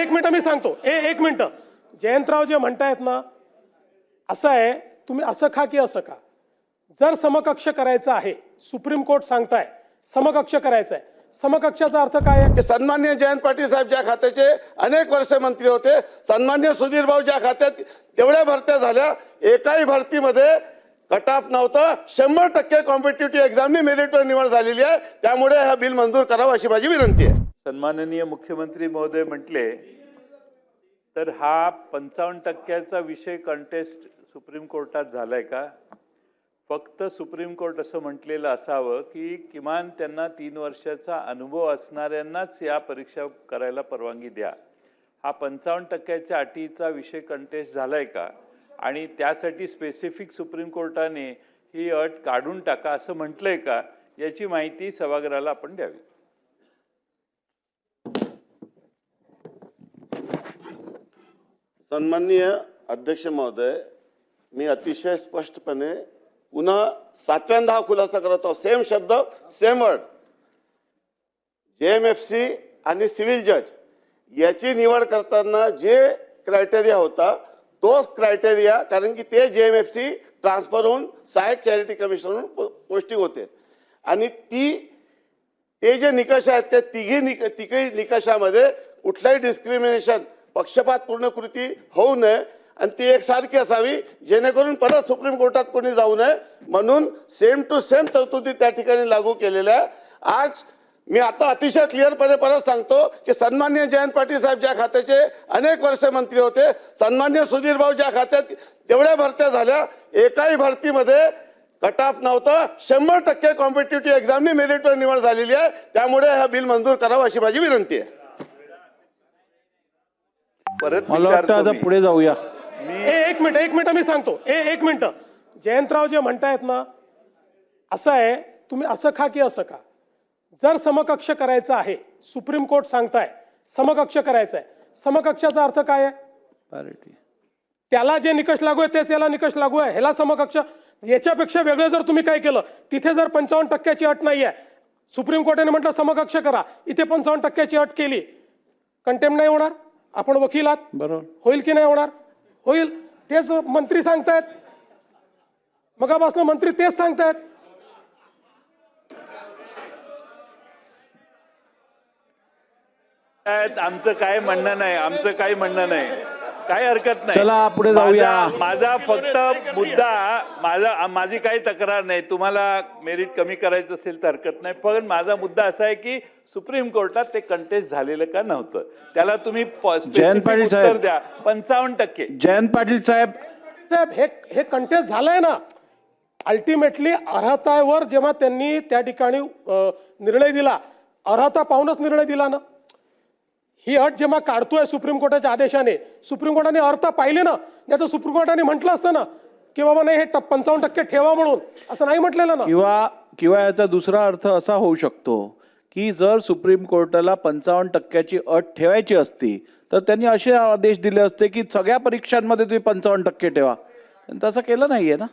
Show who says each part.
Speaker 1: एक मिनिट मी सांगतो. एक मिनिट. जयंतराव जे म्हणतायत ना, असं आहे, तुम्ही असं खा की असं खा. जर समकक्ष करायचं आहे, सुप्रीम कोर्ट सांगताय समकक्ष करायचं आहे, समकक्षाचा अर्थ काय आहे?
Speaker 2: सन्मान्य जयंत पाटील साहेब ज्या खात्याचे अनेक वर्ष मंत्री होते, सन्मान्य सुधीर भाऊ ज्या खात्यात तेवढ्या भरत्या झाल्या, एकाही भरतीमध्ये कट ऑफ नव्हतं. 100% कॉम्पिटिटिव्ह एक्झामनी मेरिटवर निवड झालेली आहे. त्यामुळे हा बिल मंजूर करावं अशी माझी विनंती आहे.
Speaker 3: सन्माननीय मुख्यमंत्री महोदय म्हटले तर हा 55%चा विषय कंटेस्ट सुप्रीम कोर्टात झालाय का? फक्त सुप्रीम कोर्ट असं म्हटलेलं असावं की किमान त्यांना 3 वर्षाचा अनुभव असणाऱ्यांनाच या परीक्षा करायला परवानगी द्या. हा 55%च्या अटीचा विषय कंटेस्ट झालाय का? आणि त्यासाठी स्पेसिफिक सुप्रीम कोर्टाने ही अट काढून टाका असं म्हटलंय का? याची माहिती सभागृहाला आपण द्यावी.
Speaker 2: सन्माननीय अध्यक्ष महोदय, मी अतिशय स्पष्टपणे पुन्हा 7व्यांदा हा खुलासा करतो. सेम शब्द सेम वर्ड. JMFC आणि सिव्हिल जज याची निवड करताना जे क्रायटेरिया होता तोच क्रायटेरिया, कारण की ते JMFC ट्रान्सफर होऊन सहाय्यक चॅरिटी कमिशनर पोस्टिंग होते आणि ते जे निकष आहेत त्या तिघी निकषामध्ये कुठलाही डिस्क्रिमिनेशन, पक्षपातपूर्ण कृती होऊ नये आणि ती एकसारखी असावी, जेणेकरून परत सुप्रीम कोर्टात कोणी जाऊ नये म्हणून सेम टू सेम तरतुदी त्या ठिकाणी लागू केलेल्या आहे. आज मी आता अतिशय क्लिअरपणे परत सांगतो की सन्मान्य जयंत पाटील साहेब ज्या खात्याचे अनेक वर्ष मंत्री होते, सन्मान्य सुधीर भाऊ ज्या खात्यात तेवढ्या भरत्या झाल्या, एकाही भरतीमध्ये कट ऑफ नव्हतं. 100% कॉम्पिटिटिव्ह एक्झामनी मेरिटवर निवड झालेली आहे. त्यामुळे हा बिल मंजूर करावं अशी माझी विनंती आहे.
Speaker 3: परत
Speaker 4: मला वाटतं आता पुढे जाऊया.
Speaker 1: एक मिनिट मी सांगतो. एक मिनिट. जयंतराव जे म्हणतायत ना, असं आहे, तुम्ही असं खा की असं खा. जर समकक्ष करायचं आहे, सुप्रीम कोर्ट सांगताय समकक्ष करायचं आहे, समकक्षाचा अर्थ काय आहे?
Speaker 4: पॅरिटी.
Speaker 1: त्याला जे निकष लागू आहे तेच याला निकष लागू आहे, ह्याला समकक्ष. याच्यापेक्षा वेगळं जर तुम्ही काय केलं, तिथे जर 55%ची अट नाही आहे, सुप्रीम कोर्टाने म्हटलं समकक्ष करा, इथे 55%ची अट केली, कंटेम्प्ट नाही होणार? आपण वकील आहात,
Speaker 4: बरोबर
Speaker 1: होईल की नाही होणार? होईल. तेच मंत्री सांगतायत, मगापासून मंत्री तेच सांगतायत.
Speaker 3: आमचं काय म्हणणं नाही, आमचं काही म्हणणं नाही, काही हरकत नाही.
Speaker 4: चला पुढे जाऊया.
Speaker 3: माझा फक्त मुद्दा, माझी काही तक्रार नाही. तुम्हाला मेरिट कमी करायचं असेल तर हरकत नाही, पण माझा मुद्दा असा आहे की सुप्रीम कोर्टात ते कंटेस्ट झालेलं का नव्हतं, त्याला तुम्ही
Speaker 4: जयंत पाटील
Speaker 3: उत्तर द्या. 55%.
Speaker 4: जयंत पाटील साहेब
Speaker 1: हे कंटेस्ट झालंय ना, अल्टिमेटली अर्हतावर जेव्हा त्यांनी त्या ठिकाणी निर्णय दिला, अर्हता पाहूनच निर्णय दिला ना. ही अट जेव्हा काढतोय सुप्रीम कोर्टाच्या आदेशाने, सुप्रीम कोर्टाने अर्हता पाहिली ना, नाही तर सुप्रीम कोर्टाने म्हटलं असतं ना की बाबा नाही, हे 55% ठेवा म्हणून, असं नाही म्हटलेलं ना.
Speaker 4: किंवा याचा दुसरा अर्थ असा होऊ शकतो की जर सुप्रीम कोर्टाला 55%ची अट ठेवायची असती तर त्यांनी असे आदेश दिले असते की सगळ्या परीक्षांमध्ये तुम्ही 55% ठेवा. तसं केलं नाहीये ना.